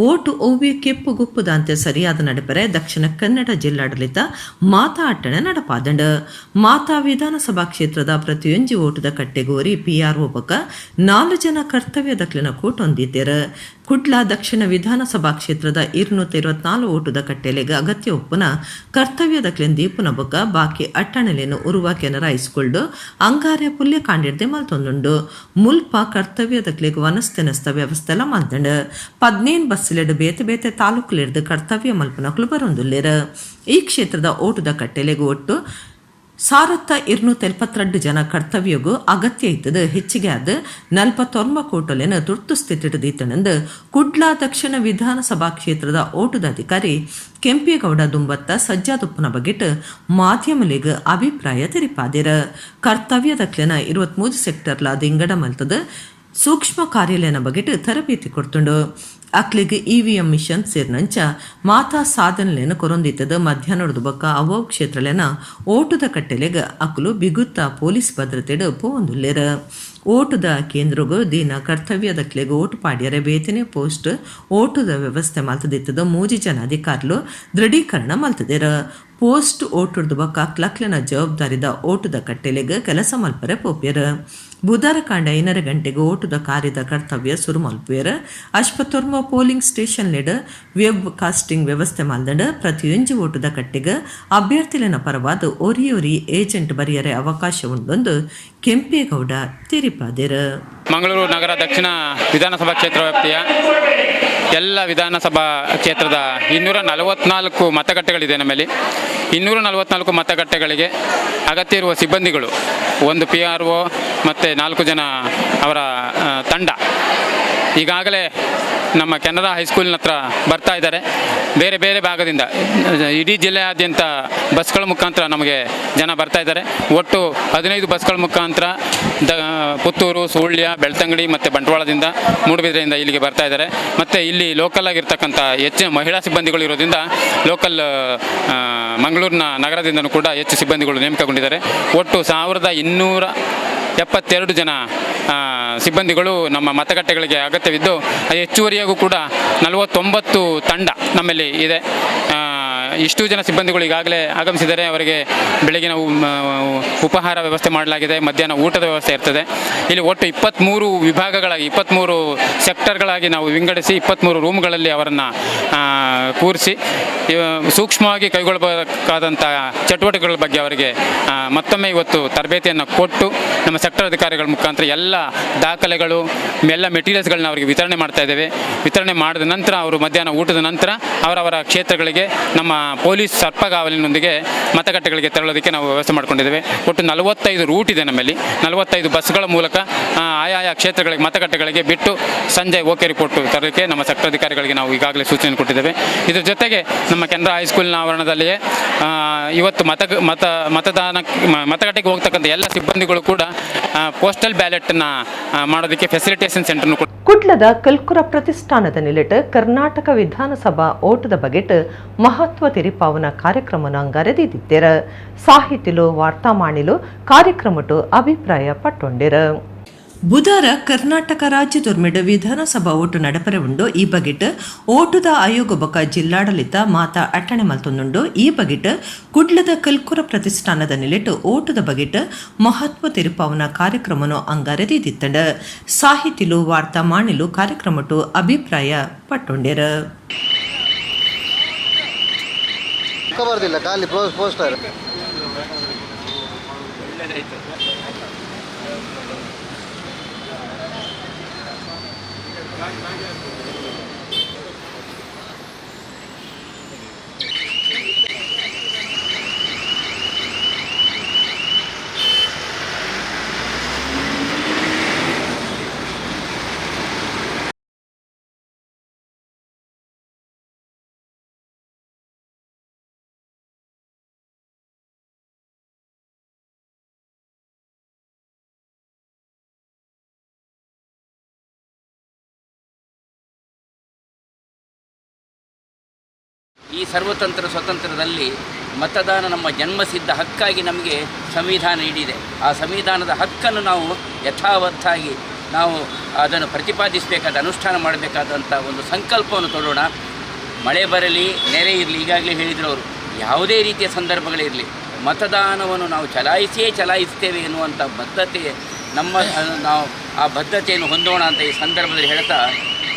ಓಟು ಒವ್ವೆ ಕೆಪ್ಪು ಗುಪ್ಪುದಂತೆ ಸರಿಯಾದ ನಡಪರೆ ದಕ್ಷಿಣ ಕನ್ನಡ ಜಿಲ್ಲಾಡಳಿತ ಮಾತಾ ಅಟ್ಟಣೆ ನಡಪಾದಂಡು. ಮಾತಾ ವಿಧಾನಸಭಾ ಕ್ಷೇತ್ರದ ಪ್ರತಿಯೊಂದು ಓಟದ ಕಟ್ಟೆಗೋರಿ PRO ಬಕ 4 ಜನ ಕರ್ತವ್ಯದಕ್ಲಿನ ಕೂಟ್ ಹೊಂದಿದ್ದಾರೆ. ಕುಡ್ಲ ದಕ್ಷಿಣ ವಿಧಾನಸಭಾ ಕ್ಷೇತ್ರದ 224 ಓಟದ ಕಟ್ಟೆಲೆಗೆ ಅಗತ್ಯ ಒಪ್ಪುನ ಕರ್ತವ್ಯದಕ್ಲೆನ್ ದೀಪುನ ಬೊಕ್ಕ ಬಾಕಿ ಅಟ್ಟಣೆಲೆನು ಉರುವ ಕೆನರಾಯಿಸಿಕೊಂಡು ಅಂಗಾರ್ಯ ಪುಲ್ಯ ಕಾಂಡಿರ್ದೆ ಮಲ್ತೊಂದುಂಡು. ಮುಲ್ಪ ಕರ್ತವ್ಯದಕ್ಲೆಗ್ ವನಸ್ತೆನಸ್ತ ವ್ಯವಸ್ಥೆಲ ಮಲ್ತಂಡು. 15 ಬಸ್ಸಿಲೆಡ್ ಬೇತೆ ಬೇತೆ ತಾಲೂಕುಲಿಡ್ದು ಕರ್ತವ್ಯ ಮಲ್ಪನಕ್ಲು ಬರೊಂದುಲ್ಲೇರ. ಈ ಕ್ಷೇತ್ರದ ಓಟದ ಕಟ್ಟೆಲೆಗೆ ಒಟ್ಟು 1272 ಜನ ಕರ್ತವ್ಯಗೂ ಅಗತ್ಯ ಇತ್ತದ ಹೆಚ್ಚಿಗೆ ಆದ 49 ಕೋಟಲೆನ ತುರ್ತು ಸ್ಥಿತಿಡಿದೀತನೆಂದು ಕುಡ್ಲ ದಕ್ಷಿಣ ವಿಧಾನಸಭಾ ಕ್ಷೇತ್ರದ ಓಟದ ಅಧಿಕಾರಿ ಕೆಂಪೇಗೌಡ ದುಂಬತ್ತ ಸಜ್ಜಾದುಪ್ಪನ ಬಗೆಟ್ ಮಾಧ್ಯಮಲಿಗ ಅಭಿಪ್ರಾಯ ತೆರಿಪಾದಿರ. ಕರ್ತವ್ಯದಕ್ಲೆನ 23 ಸೆಕ್ಟರ್ಲ ದಿಂಗಡ ಮಲ್ತದ ಸೂಕ್ಷ್ಮ ಕಾರ್ಯಾಲಯನ ಬಗೆಟ್ ತರಬೇತಿ ಕೊಡ್ತುಂಡು. ಅಕ್ಲಿಗೆ EVM ಮಿಷನ್ ಸೇರ್ನಂಚ ಮಾತಾ ಸಾಧನೆಲೇನ ಕೊರೊಂದಿತ್ತದ ಮಧ್ಯಾಹ್ನದ ಬೊಕ್ಕ ಅವವ್ ಕ್ಷೇತ್ರಲೇನ ಓಟದ ಕಟ್ಟೆಲೆಗ ಅಕ್ಲು ಬಿಗುತ್ತ ಪೊಲೀಸ್ ಭದ್ರತೆಡ್ ಪೋಂದುಲ್ಲೇರ. ಓಟದ ಕೇಂದ್ರಗೂ ದಿನ ಕರ್ತವ್ಯದಕ್ಲೆಗ ಓಟು ಪಾಡ್ಯರೆ ಬೇತನೆ ಪೋಸ್ಟ್ ಓಟದ ವ್ಯವಸ್ಥೆ ಮಲ್ತದಿತ್ತದ 3 ಜನ ಅಧಿಕಾರುಲು ದೃಢೀಕರಣ ಮಲ್ತದೇರ. ಪೋಸ್ಟ್ ಓಟುಡ್ದು ಬೊಕ್ಕ ಅಕ್ಲಕ್ಲೆನ ಜವಾಬ್ದಾರಿದ ಓಟದ ಕಟ್ಟೆಲೆಗ ಕೆಲಸ ಮಲ್ಪರೆ ಪೋಪ್ಯರ. ಬುಧವಾರ ಕಾಂಡ 5:30 ಗಂಟೆಗೆ ಓಟದ ಕಾರ್ಯದ ಕರ್ತವ್ಯ ಸುರು ಮಲ್ಪುಯರ. 54 ಪೋಲಿಂಗ್ ಸ್ಟೇಷನ್ ಲೆಡ್ ವೆಬ್ ಕಾಸ್ಟಿಂಗ್ ವ್ಯವಸ್ಥೆ ಮಲ್ದಂಡ ಪ್ರತಿಯೊಂದು ಓಟದ ಕಟ್ಟೆಗೆ ಅಭ್ಯರ್ಥಿಲಿನ ಪರವಾದ ಒರಿಯೊರಿ ಏಜೆಂಟ್ ಬರೆಯರೆ ಅವಕಾಶ ಉಂಡೊಂದು ಕೆಂಪೇಗೌಡ ತಿರಿಪಾದಿರ. ಮಂಗಳೂರು ನಗರ ದಕ್ಷಿಣ ವಿಧಾನಸಭಾ ಕ್ಷೇತ್ರ ವ್ಯಾಪ್ತಿಯ ಎಲ್ಲ ವಿಧಾನಸಭಾ ಕ್ಷೇತ್ರದ 244 ಮತಗಟ್ಟೆಗಳಿದೆ. ನಮ್ಮಲ್ಲಿ 244 ಮತಗಟ್ಟೆಗಳಿಗೆ ಅಗತ್ಯ ಇರುವ ಸಿಬ್ಬಂದಿಗಳು 1 PRO ಮತ್ತು 4 ಜನ ಅವರ ತಂಡ ಈಗಾಗಲೇ ನಮ್ಮ ಕೆನರಾ ಹೈಸ್ಕೂಲಿನ ಹತ್ರ ಬರ್ತಾ ಇದ್ದಾರೆ. ಬೇರೆ ಬೇರೆ ಭಾಗದಿಂದ ಇಡೀ ಜಿಲ್ಲೆಯಾದ್ಯಂತ ಬಸ್ಗಳ ಮುಖಾಂತರ ನಮಗೆ ಜನ ಬರ್ತಾ ಇದ್ದಾರೆ. ಒಟ್ಟು 15 ಬಸ್ಗಳ ಮುಖಾಂತರ ಪುತ್ತೂರು, ಸುಳ್ಯ, ಬೆಳ್ತಂಗಡಿ ಮತ್ತು ಬಂಟ್ವಾಳದಿಂದ, ಮೂಡುಬಿದ್ರೆಯಿಂದ ಇಲ್ಲಿಗೆ ಬರ್ತಾ ಇದ್ದಾರೆ. ಮತ್ತು ಇಲ್ಲಿ ಲೋಕಲ್ ಆಗಿರ್ತಕ್ಕಂಥ ಹೆಚ್ಚಿನ ಮಹಿಳಾ ಸಿಬ್ಬಂದಿಗಳು ಇರೋದ್ರಿಂದ ಲೋಕಲ್ ಮಂಗಳೂರಿನ ನಗರದಿಂದಲೂ ಕೂಡ ಹೆಚ್ಚು ಸಿಬ್ಬಂದಿಗಳು ನೇಮಕಗೊಂಡಿದ್ದಾರೆ. ಒಟ್ಟು 1200 72 ಜನ ಸಿಬ್ಬಂದಿಗಳು ನಮ್ಮ ಮತಗಟ್ಟೆಗಳಿಗೆ ಅಗತ್ಯವಿದ್ದು, ಹೆಚ್ಚುವರಿಯಾಗೂ ಕೂಡ 49 ತಂಡ ನಮ್ಮಲ್ಲಿ ಇದೆ. ಇಷ್ಟು ಜನ ಸಿಬ್ಬಂದಿಗಳು ಈಗಾಗಲೇ ಆಗಮಿಸಿದರೆ ಅವರಿಗೆ ಬೆಳಗಿನ ಉಪಹಾರ ವ್ಯವಸ್ಥೆ ಮಾಡಲಾಗಿದೆ, ಮಧ್ಯಾಹ್ನ ಊಟದ ವ್ಯವಸ್ಥೆ ಇರ್ತದೆ. ಇಲ್ಲಿ ಒಟ್ಟು 23 ವಿಭಾಗಗಳಾಗಿ 23 ಸೆಕ್ಟರ್ಗಳಾಗಿ ನಾವು ವಿಂಗಡಿಸಿ 23 ರೂಮ್ಗಳಲ್ಲಿ ಅವರನ್ನು ಕೂರಿಸಿ ಸೂಕ್ಷ್ಮವಾಗಿ ಕೈಗೊಳ್ಳಬೇಕಾದಂಥ ಚಟುವಟಿಕೆಗಳ ಬಗ್ಗೆ ಅವರಿಗೆ ಮತ್ತೊಮ್ಮೆ ಇವತ್ತು ತರಬೇತಿಯನ್ನು ಕೊಟ್ಟು ನಮ್ಮ ಸೆಕ್ಟರ್ ಅಧಿಕಾರಿಗಳ ಮುಖಾಂತರ ಎಲ್ಲ ದಾಖಲೆಗಳು ಎಲ್ಲ ಮೆಟೀರಿಯಲ್ಸ್ಗಳನ್ನ ಅವರಿಗೆ ವಿತರಣೆ ಮಾಡ್ತಾ ಇದ್ದೇವೆ. ವಿತರಣೆ ಮಾಡಿದ ನಂತರ ಅವರು ಮಧ್ಯಾಹ್ನ ಊಟದ ನಂತರ ಅವರವರ ಕ್ಷೇತ್ರಗಳಿಗೆ ನಮ್ಮ ಪೊಲೀಸ್ ಸರ್ಪಗಾವಲಿನೊಂದಿಗೆ ಮತಗಟ್ಟೆಗಳಿಗೆ ತೆರಳೋದಕ್ಕೆ ನಾವು ವ್ಯವಸ್ಥೆ ಮಾಡ್ಕೊಂಡಿದ್ದೇವೆ. ಒಟ್ಟು 45 ರೂಟ್ ಇದೆ ನಮ್ಮಲ್ಲಿ. 45 ಬಸ್ಗಳ ಮೂಲಕ ಆಯಾ ಕ್ಷೇತ್ರಗಳಿಗೆ ಮತಗಟ್ಟೆಗಳಿಗೆ ಬಿಟ್ಟು ಸಂಜೆ ಓಕೆ ರಿಪೋರ್ಟ್ ತರಲಿಕ್ಕೆ ನಮ್ಮ ಸೆಕ್ಟರ್ ಅಧಿಕಾರಿಗಳಿಗೆ ನಾವು ಈಗಾಗಲೇ ಸೂಚನೆ ಕೊಟ್ಟಿದ್ದೇವೆ. ಇದರ ಜೊತೆಗೆ ನಮ್ಮ ಕೆನರಾ ಹೈಸ್ಕೂಲ್ನ ಆವರಣದಲ್ಲಿಯೇ ಇವತ್ತು ಮತಗಟ್ಟೆಗೆ ಹೋಗ್ತಕ್ಕಂಥ ಎಲ್ಲ ಸಿಬ್ಬಂದಿಗಳು ಕೂಡ ಪೋಸ್ಟಲ್ ಬ್ಯಾಲೆಟನ್ನು ಮಾಡೋದಕ್ಕೆ ಫೆಸಿಲಿಟೇಷನ್ ಸೆಂಟರ್ನು ಕೂಡ. ಕುಡ್ಲದ ಕಲ್ಕುರ ಪ್ರತಿಷ್ಠಾನದ ನಿಲೆಟ್ ಕರ್ನಾಟಕ ವಿಧಾನಸಭಾ ಓಟದ ಬಗೆಟ್ ಮಹತ್ವ ತಿರಿಪಾವನ ಕಾರ್ಯಕ್ರಮನ ಅಂಗರೆದಿದ್ದೀರ. ಸಾಹಿತಿಲು ವಾರ್ತಾಮಾಣಿಲು ಕಾರ್ಯಕ್ರಮಟು ಅಭಿಪ್ರಾಯ ಪಟ್ಟೊಂಡಿರ. ಬುಧವಾರ ಕರ್ನಾಟಕ ರಾಜ್ಯದೊರ್ಮೆಡ್ ವಿಧಾನಸಭಾ ಓಟು ನಡಪರೆ ಉಂಡು. ಈ ಬಗೆಟ್ ಓಟುದ ಆಯೋಗ ಬೊಕ ಜಿಲ್ಲಾಡಳಿತ ಮಾತಾ ಅಟ್ಟಣೆ ಮಲ್ತೊಂದುಂಡು. ಈ ಬಗೆಟ್ ಕುಡ್ಲದ ಕಲ್ಕುರ ಪ್ರತಿಷ್ಠಾನದ ನಿಲೆಟ್ ಓಟುದ ಬಗೆಟ್ ಮಹತ್ವ ತಿರುಪಾವನ ಕಾರ್ಯಕ್ರಮನು ಅಂಗರೆದಿತ್ತಂಡ. ಸಾಹಿತಿಲು ವಾರ್ತಾ ಮಾಣಿಲು ಕಾರ್ಯಕ್ರಮಟು ಅಭಿಪ್ರಾಯ ಪಟ್ಟೊಂಡಿರ. ಖಾಲಿ ಪೋಸ್ಟರ್ ಈ ಸರ್ವತಂತ್ರ ಸ್ವತಂತ್ರದಲ್ಲಿ ಮತದಾನ ನಮ್ಮ ಜನ್ಮಸಿದ್ಧ ಹಕ್ಕಾಗಿ ನಮಗೆ ಸಂವಿಧಾನ ನೀಡಿದೆ. ಆ ಸಂವಿಧಾನದ ಹಕ್ಕನ್ನು ನಾವು ಯಥಾವತ್ತಾಗಿ ನಾವು ಅದನ್ನು ಪ್ರತಿಪಾದಿಸಬೇಕಾದ, ಅನುಷ್ಠಾನ ಮಾಡಬೇಕಾದಂಥ ಒಂದು ಸಂಕಲ್ಪವನ್ನು ತೊಡೋಣ. ಮಳೆ ಬರಲಿ, ನೆರೆ ಇರಲಿ, ಈಗಾಗಲೇ ಹೇಳಿದರು ಅವರು, ಯಾವುದೇ ರೀತಿಯ ಸಂದರ್ಭಗಳಿರಲಿ ಮತದಾನವನ್ನು ನಾವು ಚಲಾಯಿಸ್ತೇವೆ ಎನ್ನುವಂಥ ಬದ್ಧತೆ ನಾವು ಆ ಬದ್ಧತೆಯನ್ನು ಹೊಂದೋಣ ಅಂತ ಈ ಸಂದರ್ಭದಲ್ಲಿ ಹೇಳ್ತಾ,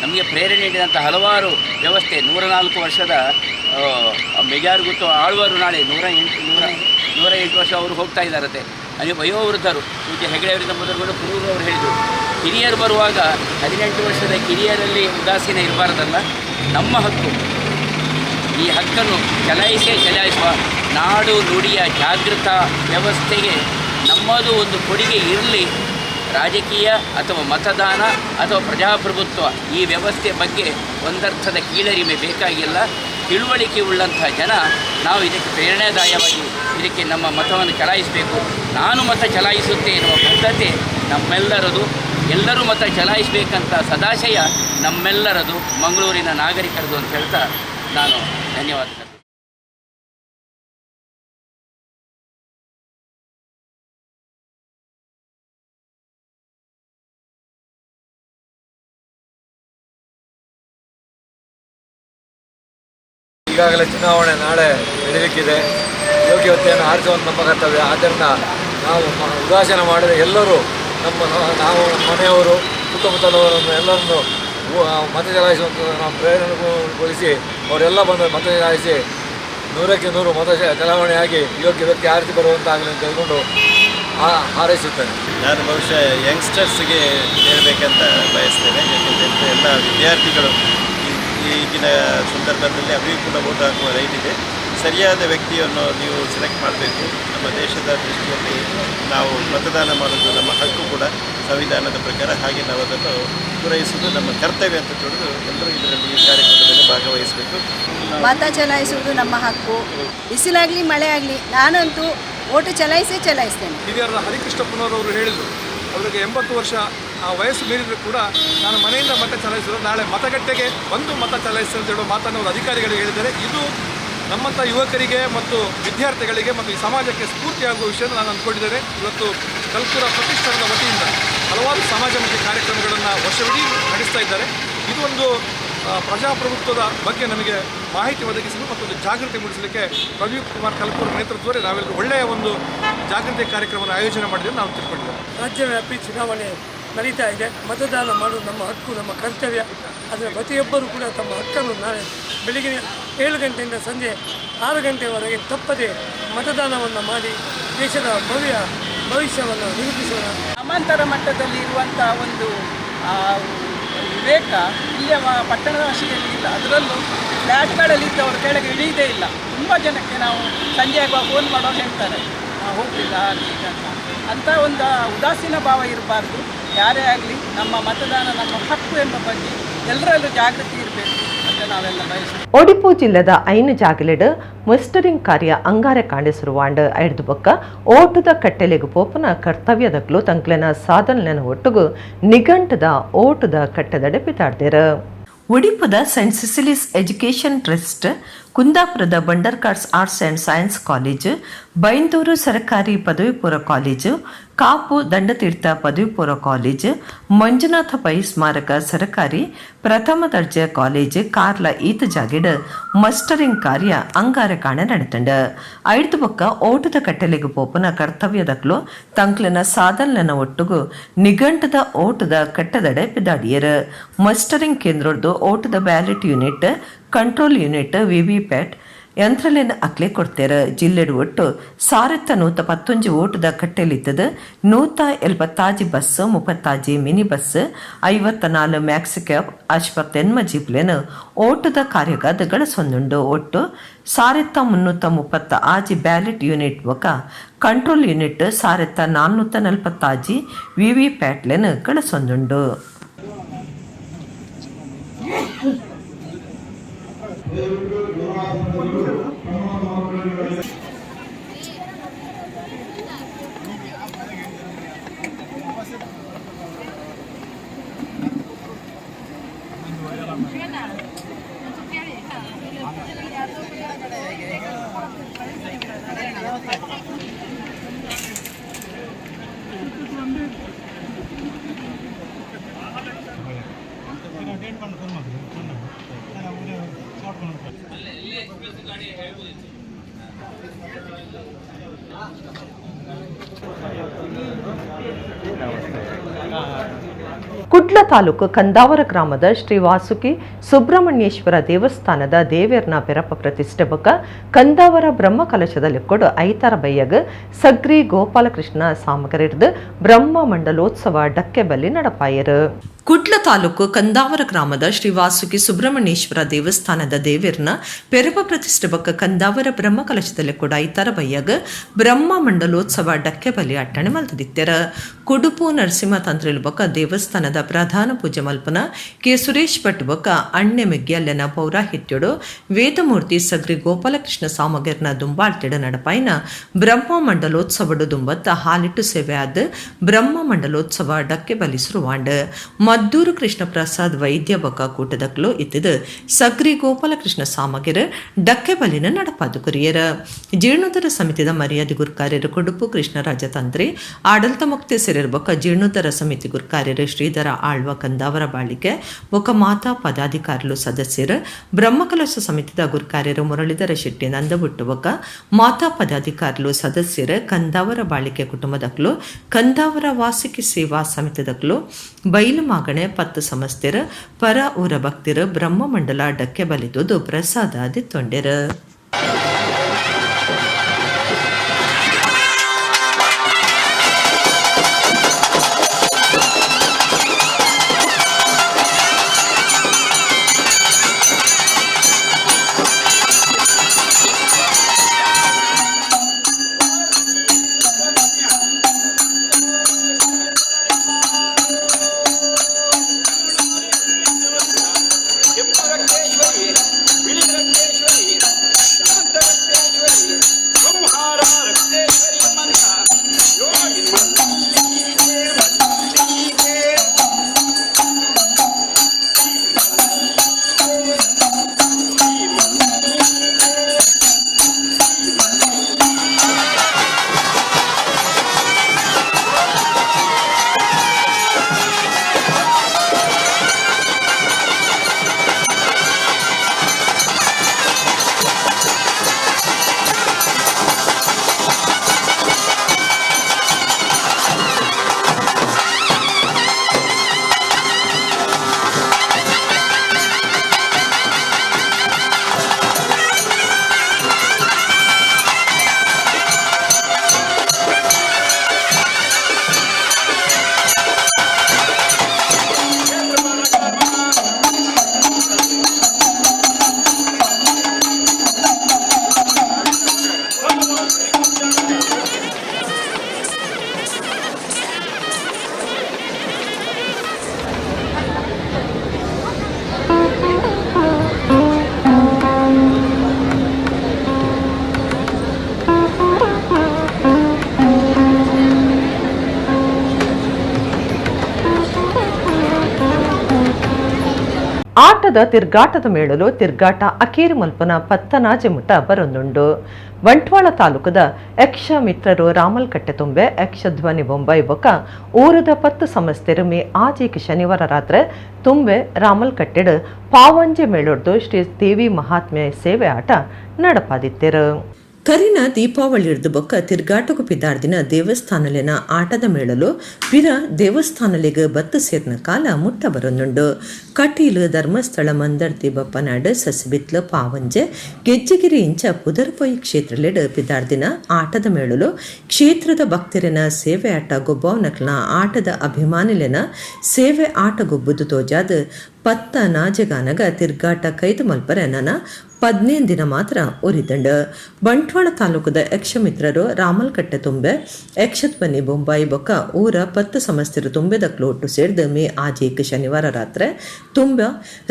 ನಮಗೆ ಪ್ರೇರಣೆ ನೀಡಿದಂಥ ಹಲವಾರು ವ್ಯವಸ್ಥೆ 104 ವರ್ಷದ ಮೆಜಾರ್ಗುತ್ತು ಆಳ್ವರು ನಾಳೆ 108 ವರ್ಷ ಅವರು ಹೋಗ್ತಾ ಇದ್ದಾರಂತೆ. ಅಲ್ಲಿ ವಯೋವೃದ್ಧರು ಪೂಜ್ಯ ಹೆಗಡೆ ಅವರಿಂದ ಮೊದಲುಗೊಂಡು ಪುರೂರು ಅವರು ಹೇಳಿದರು, ಹಿರಿಯರು ಬರುವಾಗ 18 ವರ್ಷದ ಕಿರಿಯರಲ್ಲಿ ಉದಾಸೀನ ಇರಬಾರ್ದಲ್ಲ, ನಮ್ಮ ಹಕ್ಕು, ಈ ಹಕ್ಕನ್ನು ಚಲಾಯಿಸುವ ನಾಡು ನುಡಿಯ ಜಾಗೃತ ವ್ಯವಸ್ಥೆಗೆ ನಮ್ಮದು ಒಂದು ಕೊಡುಗೆ ಇರಲಿ. ರಾಜಕೀಯ ಅಥವಾ ಮತದಾನ ಅಥವಾ ಪ್ರಜಾಪ್ರಭುತ್ವ ಈ ವ್ಯವಸ್ಥೆ ಬಗ್ಗೆ ಒಂದರ್ಥದ ಕೀಳರಿಮೆ ಬೇಕಾಗಿಲ್ಲ. ತಿಳುವಳಿಕೆ ಉಳ್ಳಂಥ ಜನ ನಾವು ಇದಕ್ಕೆ ಪ್ರೇರಣಾದಾಯವಾಗಿ ಇದಕ್ಕೆ ನಮ್ಮ ಮತವನ್ನು ಚಲಾಯಿಸಬೇಕು. ನಾನು ಮತ ಚಲಾಯಿಸುತ್ತೆ ಎನ್ನುವ ಬದ್ಧತೆ ನಮ್ಮೆಲ್ಲರದು. ಎಲ್ಲರೂ ಮತ ಚಲಾಯಿಸಬೇಕಂತ ಸದಾಶಯ ನಮ್ಮೆಲ್ಲರದು, ಮಂಗಳೂರಿನ ನಾಗರಿಕರದು ಅಂತ ಹೇಳ್ತಾ ನಾನು ಧನ್ಯವಾದ. ಈಗಾಗಲೇ ಚುನಾವಣೆ ನಾಳೆ ನಡೆಯಲಿಕ್ಕಿದೆ. ಯೋಗ್ಯತೆಯನ್ನು ಆರಿಸುವಂಥ ನಮ್ಮ ಕರ್ತವ್ಯ. ಆದ್ದರಿಂದ ನಾವು ಉದಾಸೀನ ಮಾಡಿದರೆ ಎಲ್ಲರೂ ನಾವು ಮನೆಯವರು ಸುತ್ತಮುತ್ತಲವರನ್ನು ಎಲ್ಲರನ್ನು ಮತ ಚಲಾಯಿಸುವಂಥ ನಾವು ಪ್ರೇರಣೆಗೊಳಿಸಿ ಅವರೆಲ್ಲ ಬಂದು ಮತ ಚಲಾಯಿಸಿ 100ಕ್ಕೆ 100 ಮತ ಚಲಾವಣೆಯಾಗಿ ಯೋಗ್ಯ ವ್ಯಕ್ತಿ ಆರಿಸಿ ಬರುವಂತಾಗಲಿ ಅಂತ ಹೇಳ್ಕೊಂಡು ಹಾರೈಸುತ್ತೇನೆ. ನಾನು ಬಹುಶಃ ಯಂಗ್ಸ್ಟರ್ಸ್ಗೆ ಹೇಳಬೇಕಂತ ಬಯಸ್ತೇನೆ. ಯಾಕೆಂದರೆ ಎಲ್ಲ ವಿದ್ಯಾರ್ಥಿಗಳು ಈಗಿನ ಸಂದರ್ಭದಲ್ಲಿ ಅವರಿಗೂ ಕೂಡ ವೋಟ್ ಹಾಕುವ ರೈಟ್ ಇದೆ. ಸರಿಯಾದ ವ್ಯಕ್ತಿಯನ್ನು ನೀವು ಸೆಲೆಕ್ಟ್ ಮಾಡಬೇಕು. ನಮ್ಮ ದೇಶದ ದೃಷ್ಟಿಯಲ್ಲಿ ನಾವು ಮತದಾನ ಮಾಡೋದು ನಮ್ಮ ಹಕ್ಕು ಕೂಡ ಸಂವಿಧಾನದ ಪ್ರಕಾರ. ಹಾಗೆ ನಾವು ಅದನ್ನು ಪೂರೈಸುವುದು ನಮ್ಮ ಕರ್ತವ್ಯ ಅಂತ ತಿಳಿದು ಎಲ್ಲರೂ ಇದರಲ್ಲಿ ಈ ಕಾರ್ಯಕ್ರಮದಲ್ಲಿ ಭಾಗವಹಿಸಬೇಕು. ಮತ ಚಲಾಯಿಸುವುದು ನಮ್ಮ ಹಕ್ಕು. ಬಿಸಿಲಾಗಲಿ ಮಳೆ ಆಗಲಿ ನಾನಂತೂ ಓಟು ಚಲಾಯಿಸ್ತೇನೆ. ಹಿರಿಯರ ಹರಿಕೃಷ್ಣಪ್ಪನವರು ಹೇಳಿದರು, ಅವರಿಗೆ 80 ವರ್ಷ ವಯಸ್ಸು ಮೀರಿದರೂ ಕೂಡ ನಾನು ಮನೆಯಿಂದ ಮತ ಚಲಾಯಿಸಿದ್ರು, ನಾಳೆ ಮತಗಟ್ಟೆಗೆ ಬಂದು ಮತ ಚಲಾಯಿಸಿ ಅಂತ ಹೇಳೋ ಮಾತನ್ನು ಅವರು ಅಧಿಕಾರಿಗಳಿಗೆ ಹೇಳಿದ್ದಾರೆ. ಇದು ನಮ್ಮಂಥ ಯುವಕರಿಗೆ ಮತ್ತು ವಿದ್ಯಾರ್ಥಿಗಳಿಗೆ ಮತ್ತು ಈ ಸಮಾಜಕ್ಕೆ ಸ್ಫೂರ್ತಿಯಾಗುವ ವಿಷಯ ನಾನು ಅಂದ್ಕೊಂಡಿದ್ದೇನೆ. ಇವತ್ತು ಕಲ್ಪುರ ಪ್ರತಿಷ್ಠಾನದ ವತಿಯಿಂದ ಹಲವಾರು ಸಮಾಜಮುಖಿ ಕಾರ್ಯಕ್ರಮಗಳನ್ನು ವರ್ಷವಿಡೀ ನಡೆಸ್ತಾ ಇದ್ದಾರೆ. ಇದು ಒಂದು ಪ್ರಜಾಪ್ರಭುತ್ವದ ಬಗ್ಗೆ ನಮಗೆ ಮಾಹಿತಿ ಒದಗಿಸಲು ಮತ್ತು ಜಾಗೃತಿ ಮೂಡಿಸಲಿಕ್ಕೆ ಪ್ರದೀಪ್ ಕುಮಾರ್ ಕಲ್ಪುರ ನೇತೃತ್ವದಲ್ಲಿ ನಾವೆಲ್ಲರೂ ಒಳ್ಳೆಯ ಒಂದು ಜಾಗೃತಿ ಕಾರ್ಯಕ್ರಮವನ್ನು ಆಯೋಜನೆ ಮಾಡಿದ್ದೇವೆ ನಾವು ತಿಳ್ಕೊಂಡಿದ್ದೇವೆ. ರಾಜ್ಯವ್ಯಾಪಿ ಚುನಾವಣೆ ನಡೀತಾ ಇದೆ. ಮತದಾನ ಮಾಡುವುದು ನಮ್ಮ ಹಕ್ಕು, ನಮ್ಮ ಕರ್ತವ್ಯ. ಅದರ ಪ್ರತಿಯೊಬ್ಬರೂ ಕೂಡ ತಮ್ಮ ಹಕ್ಕನ್ನು ನಾಳೆ ಬೆಳಗಿನ 7 ಗಂಟೆಯಿಂದ ಸಂಜೆ 6 ಗಂಟೆವರೆಗೆ ತಪ್ಪದೆ ಮತದಾನವನ್ನು ಮಾಡಿ ದೇಶದ ಭವಿಷ್ಯವನ್ನು ನಿರೂಪಿಸೋಣ. ಗ್ರಾಮಾಂತರ ಮಟ್ಟದಲ್ಲಿ ಇರುವಂಥ ಒಂದು ವಿವೇಕ ಇಲ್ಲಿಯ ಪಟ್ಟಣದ ವಾಸಿಯಲ್ಲಿ ಇಲ್ಲ. ಅದರಲ್ಲೂ ಫ್ಲ್ಯಾಟ್ಗಳಲ್ಲಿದ್ದವರು ಕೆಳಗೆ ಇಳಿಯದೇ ಇಲ್ಲ. ತುಂಬ ಜನಕ್ಕೆ ನಾವು ಸಂಜೆ ಆಗುವಾಗ ಫೋನ್ ಮಾಡೋರು ಹೇಳ್ತಾರೆ ಹೋಗಲಿಲ್ಲ ಈಗ ಅಂತ ಒಂದು ಉದಾಸೀನ ಭಾವ ಇರಬಾರ್ದು. ಯಾರೇ ಆಗಲಿ ನಮ್ಮ ಮತದಾನ ನಮ್ಮ ಹಕ್ಕು ಎಂಬ ಬಗ್ಗೆ ಎಲ್ಲರಲ್ಲೂ ಜಾಗೃತಿ ಇರಬೇಕು ಅಂತ ನಾವೆಲ್ಲ ಬಯಸ್ತೀವಿ. ಒಡಿಪು ಜಿಲ್ಲೆದ ಐನು ಜಾಗಲೆಡ್ ಮಸ್ಟರಿಂಗ್ ಕಾರ್ಯ ಅಂಗಾರೆ ಕಾಣಿಸಿರುವಾಂಡ್ ಐದು ಬೊಕ್ಕ ಓಟದ ಕಟ್ಟೆಲೆಗು ಪೋಪನ ಕರ್ತವ್ಯದಕ್ಲು ತಂಕ್ಲೆನ ಸಾಧನೆನ ಒಟ್ಟುಗು ನಿಘಂಟದ ಓಟದ ಕಟ್ಟೆದಡೆ ಪಿತಾಡ್ದೇರು. ಒಡಿಪುದ ಸೈಂಟ್ ಸಿಸಿಲಿಸ್ ಎಜುಕೇಷನ್ ಟ್ರಸ್ಟ್, ಕುಂದಾಪುರದ Bhandarkars arts and science college, Byndoor ಸರ್ಕಾರಿ ಪದವಿ ಪೂರ್ವ ಕಾಲೇಜು, ಕಾಪು ದಂಡತೀರ್ಥ ಪದವಿ ಪೂರ್ವ ಕಾಲೇಜು, ಮಂಜುನಾಥ ಪೈ ಸ್ಮಾರಕ ಸರ್ಕಾರಿ ಪ್ರಥಮ ದರ್ಜೆ ಕಾಲೇಜು ಕಾರ್ಲ ಈತ ಜಾಗಿಡ್ ಮಸ್ಟರಿಂಗ್ ಕಾರ್ಯ ಅಂಗಾರೆ ಕಾಣೆ ನಡೆತಂಡ. ಐದು ಬೊಕ್ಕ ಓಟದ ಕಟ್ಟೆಲೆಗು ಪೋಪನ ಕರ್ತವ್ಯದಕ್ಲು ತಂಕ್ಲೆನ ಸಾಧನೆನ ಒಟ್ಟುಗು ನಿಘಂಟದ ಓಟದ ಕಟ್ಟದಡೆ ಪಿದಾಡಿಯರು. ಮಸ್ಟರಿಂಗ್ ಕೇಂದ್ರದ್ದು ಓಟದ ballot unit, control unit, VVPAT ಯಂತ್ರಲೇನ ಅಕ್ಲೆ ಕೊಡ್ತೇರ. ಜಿಲ್ಲೆಡು ಒಟ್ಟು 1111 ಓಟದ ಕಟ್ಟೆಲಿತ್ತದ 170 bus, 30 mini bus, 54 maxi cab, 58 ಜೀಪ್ಲೇನ ಓಟದ ಕಾರ್ಯಗಾದ ಗಳಸೊಂದುಂಡು. ಒಟ್ಟು 1330 ಬ್ಯಾಲೆಟ್ ಯೂನಿಟ್ ಬೊಕ ಕಂಟ್ರೋಲ್ ಯೂನಿಟ್ 1440 ವಿವಿ ಪ್ಯಾಟ್ಲೇನ ಗಳಸೊಂದುಂಡು. ಕುಡ್ಲ ತಾಲೂಕು ಕಂದಾವರ ಗ್ರಾಮದ ಶ್ರೀ ವಾಸುಕಿ ಸುಬ್ರಹ್ಮಣ್ಯೇಶ್ವರ ದೇವಸ್ಥಾನದ ದೇವೇರ್ನ ಪೆರಪ ಪ್ರತಿಷ್ಠೆ ಬೊಕ್ಕ ಕಂದಾವರ ಬ್ರಹ್ಮ ಕಲಶದಲ್ಲಿ ಕೊಡು ಐತಾರ ಬೈಯಗ್ ಸಗ್ರಿ ಗೋಪಾಲಕೃಷ್ಣ ಸಾಮಗರಿಡ್ದು ಬ್ರಹ್ಮ ಮಂಡಲೋತ್ಸವ ಡಕ್ಕೆ ಬಲ್ಲಿ ನಡಪಾಯರು. ಕುಡ್ಲ ತಾಲೂಕು ಕಂದಾವರ ಗ್ರಾಮದ ಶ್ರೀ ವಾಸುಕಿ ಸುಬ್ರಹ್ಮಣ್ಯೇಶ್ವರ ದೇವಸ್ಥಾನದ ದೇವೇರ್ನ ಪೆರಪ ಪ್ರತಿಷ್ಠೆ ಬೊಕ್ಕ ಕಂದಾವರ ಬ್ರಹ್ಮ ಕಲಶದಲ್ಲಿ ಕೂಡ ಐತಾರ ಬೈಯಗ್ ಬ್ರಹ್ಮ ಮಂಡಲೋತ್ಸವ ಡಕ್ಕೆ ಬಲಿ ಅಟ್ಟಣೆ ಮಲ್ತದಿತ್ತೆರ. ಕುಡುಪು ನರಸಿಂಹ ತಂತ್ರಿಲ್ ಬೊಕ್ಕ ದೇವಸ್ಥಾನದ ಪ್ರಧಾನ ಪೂಜೆ ಮಲ್ಪನ ಕೆ ಸುರೇಶ್ ಭಟ್ ಬೊಕ್ಕ ಅಣ್ಣೆ ಮೆಗ್ಗ್ಯಲ್ಲೆನ ಪೌರಾಹಿತ್ಯಡು ವೇದಮೂರ್ತಿ ಸಗ್ರಿ ಗೋಪಾಲಕೃಷ್ಣ ಸಾಮಗರ್ನ ದುಂಬಾಳ್ತೆಡ ನಡಪಾಯಿನ ಬ್ರಹ್ಮ ಮಂಡಲೋತ್ಸವಡು ದುಂಬತ್ತ ಹಾಲಿಟ್ಟು ಸೇವೆ ಆದ ಬ್ರಹ್ಮ ಮಂಡಲೋತ್ಸವ ಡಕ್ಕೆ ಬಲಿ ಶುರುವಾಂಡ್. ಮದ್ದೂರು ಕೃಷ್ಣ ಪ್ರಸಾದ್ ವೈದ್ಯ ಬೊಕ್ಕ ಕೂಟದಕ್ಲು ಇತ್ತಿದ ಸಗ್ರಿ ಗೋಪಾಲಕೃಷ್ಣ ಸಾಮಗಿರ ಡಕ್ಕೆ ಬಲಿನ ನಡಪಾದು ಕುರಿಯರ. ಜೀರ್ಣೋದ್ಧಾರ ಸಮಿತಿದ ಮರ್ಯಾದೆ ಗುರ್ಕಾರ್ಯರು ಕುಡುಪು ಕೃಷ್ಣರಾಜ ತಂತ್ರಿ, ಆಡಳಿತ ಮುಕ್ತಿ ಸಿರಿರ್ ಬೊಕ್ಕ ಜೀರ್ಣೋದ್ಧಾರ ಸಮಿತಿ ಗುರ್ಕಾರ್ಯರು ಶ್ರೀಧರ ಆಳ್ವ ಕಂದಾವರ ಬಾಳಿಕೆ ಬೊಕ್ಕ ಮಾತಾ ಪದಾಧಿಕಾರಿಗಳು ಸದಸ್ಯರು, ಬ್ರಹ್ಮಕಲಶ ಸಮಿತಿದ ಗುರ್ಕಾರ್ಯರು ಮುರಳೀಧರ ಶೆಟ್ಟಿ ನಂದಬುಟ್ಟು ಬೊಕ್ಕ ಮಾತಾ ಪದಾಧಿಕಾರಿಗಳು ಸದಸ್ಯರು ಕಂದಾವರ ಬಾಳಿಕೆ ಕುಟುಂಬದಕ್ಲು ಕಂದಾವರ ವಾಸಿಕಿ ಸೇವಾ ಸಮಿತಿದಕ್ಲು ಬೈಲು ಮಾಗಣೆ 10 ಸಮಸ್ತಿರ ಪರ ಊರ ಭಕ್ತಿರ ಬ್ರಹ್ಮ ಮಂಡಲ ಡಕ್ಕೆ ಬಲಿದುದು ಪ್ರಸಾದ ದಿತ್ತೊಂಡೆರು. ಆಟದ ತಿರ್ಗಾಟದ ಮೇಳಲು ತಿರ್ಗಾಟ ಅಕೇರಿ ಮಲ್ಪನ ಪತ್ತನಾಜೆ ಮುಟ ಬರೊಂದುಂಡು. ಬಂಟ್ವಾಳ ತಾಲೂಕದ ಯಕ್ಷ ಮಿತ್ರರು ರಾಮಲ್ಕಟ್ಟೆ ತುಂಬೆ ಯಕ್ಷ ಧ್ವನಿ ಬೊಂಬೈ ಬೊಕ ಊರದ 10 ಸಂಸ್ಥೆರು ಮೇ ಆಜೀಕ್ ಶನಿವಾರ ರಾತ್ರಿ ತುಂಬೆ ರಾಮಲ್ಕಟ್ಟೆಡ್ ಪಾವಂಜೆ ಮೇಳೊಡ್ದು ಶ್ರೀ ದೇವಿ ಮಹಾತ್ಮೆ ಸೇವೆ ಆಟ ನಡಪಾದಿತ್ತೆರು. ಕರಿನ ದೀಪಾವಳಿ ಹಿಡಿದು ಬೊಕ್ಕ ತಿರ್ಗಾಟಕು ಪಿದಾರ್ದಿನ ದೇವಸ್ಥಾನಲಿನ ಆಟದ ಮೇಳಲು ಪಿರ ದೇವಸ್ಥಾನಲಿಗೆ ಬತ್ತು ಸೇರ್ನ ಕಾಲ ಮುಟ್ಟ ಬರೊಂದುಂಡು. ಕಟೀಲು ಧರ್ಮಸ್ಥಳ ಮಂದರ್ತಿ ಬಪ್ಪನಾಡು ಸಸಿಬಿತ್ಲು ಪಾವಂಜೆ ಗೆಜ್ಜೆಗಿರಿ ಇಂಚ ಪುದರ್ಪೊಯಿ ಕ್ಷೇತ್ರಲೆಡ್ ಪಿದಾರ್ದಿನ ಆಟದ ಮೇಳಲು ಕ್ಷೇತ್ರದ ಭಕ್ತರಿನ ಸೇವೆ ಆಟ ಗೊಬ್ಬವನಕ್ಲ ಆಟದ ಅಭಿಮಾನಿಲಿನ ಸೇವೆ ಆಟ ಗೊಬ್ಬುದು ತೋಜಾದ ಪತ್ತ ನಾಜಗಾನಗ ತಿರ್ಗಾಟ ಕೈದು ಮಲ್ಪರೆ ನನ 15 ದಿನ ಮಾತ್ರ ಉರಿದಂಡ. ಬಂಟ್ವಾಳ ತಾಲೂಕದ ಯಕ್ಷಮಿತ್ರರು ರಾಮಲ್ಕಟ್ಟೆ ತುಂಬೆ ಯಕ್ಷಧ್ವನಿ ಬೊಂಬಾಯಿ ಬೊಕ್ಕ ಊರ 10 ಸಂಸ್ಥೆರು ತುಂಬೆದಕ್ಲು ಒಟ್ಟು ಸೇರಿದ ಮೇ ಆಜೀಕ್ ಶನಿವಾರ ರಾತ್ರಿ ತುಂಬ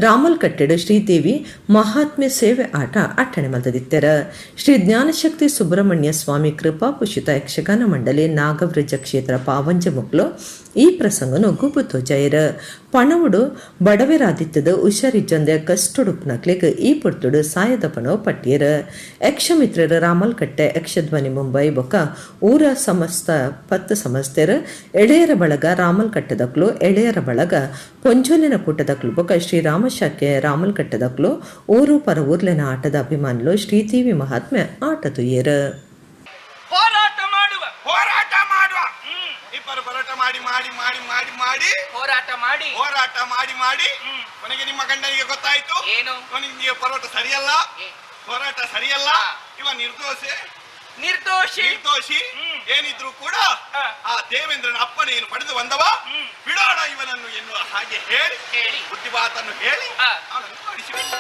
ರಾಮಲ್ಕಟ್ಟೆಡ್ ಶ್ರೀದೇವಿ ಮಹಾತ್ಮೆ ಸೇವೆ ಆಟ ಅಟ್ಟಣೆ ಮಲ್ತದಿತ್ತೆರ. ಶ್ರೀ ಜ್ಞಾನಶಕ್ತಿ ಸುಬ್ರಹ್ಮಣ್ಯ ಸ್ವಾಮಿ ಕೃಪಾಪುಷಿತ ಯಕ್ಷಗಾನ ಮಂಡಳಿ ನಾಗವ್ರಜ ಕ್ಷೇತ್ರ ಪಾವಂಜೆ ಮುಕ್ಲು ಈ ಪ್ರಸಂಗನು ಗುಬ್ಬುತ್ತು ಜೈರ ಪಣವುಡು ಬಡವೆರಾದಿತ್ತದ ಹುಷಾರಿಜ್ಜಂದೆ ಕಷ್ಟುಡುಪ್ನಕ್ಲಿಗ್ ಈ ಪುರ್ತುಡು ಸಾಯದ ಪಣವು ಪಟ್ಟಿಯರ. ಯಕ್ಷಮಿತ್ರರ ರಾಮಲ್ಕಟ್ಟೆ ಯಕ್ಷಧ್ವನಿ ಮುಂಬೈ ಬೊಕ್ಕ ಊರ ಸಮಸ್ತ 10 ಸಂಸ್ಥೆರ ಎಳೆಯರ ಬಳಗ ರಾಮಲ್ಕಟ್ಟೆದಕ್ಲು ಎಳೆಯರ ಬಳಗ ಪೊಂಜೋಲಿನ ಕೂಟದಕ್ಲು ಬೊಕ್ಕ ಶ್ರೀರಾಮಶಾಖೆ ರಾಮಲ್ಕಟ್ಟೆದಕ್ಲು ಊರು ಪರ ಊರ್ಲೆನ ಆಟದ ಅಭಿಮಾನುಲು ಶ್ರೀದೇವಿ ಮಹಾತ್ಮೆ ಆಟ ತುಯ್ಯರ. ಹೋರಾಟ ಮಾಡಿ ಕೊನೆಗೆ ನಿಮ್ಮ ಗಂಡನಿಗೆ ಗೊತ್ತಾಯ್ತು ಏನು ನಿಮಗೆ ಪರೋಟ ಸರಿಯಲ್ಲ, ಹೋರಾಟ ಸರಿಯಲ್ಲ, ಇವ ನಿರ್ದೋಷಿ ಏನಿದ್ರು ಕೂಡ ಆ ದೇವೇಂದ್ರನ ಅಪ್ಪಣೆಯನ್ನು ಪಡೆದು ಬಂದವ, ಬಿಡೋಣ ಇವನನ್ನು ಎನ್ನುವ ಹಾಗೆ ಹೇಳಿ ಬುದ್ಧಿವಾತನ್ನು ಹೇಳಿ ಅವನನ್ನು ಕಳಿಸಿಬಿಟ್ಟು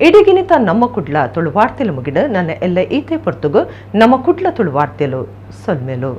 ಇಡಿಗಿನಿತ ನಮ್ಮ ಕುಡ್ಲ ತುಳು ವಾರ್ತೆಲು ಮುಗಿಡ ನನ್ನ ಎಲ್ಲ ಈತೆ ಪೊರ್ತುಗು ನಮ್ಮ ಕುಡ್ಲ ತುಳು ವಾರ್ತೆಲು ಸೊಲ್ಮೆಲು.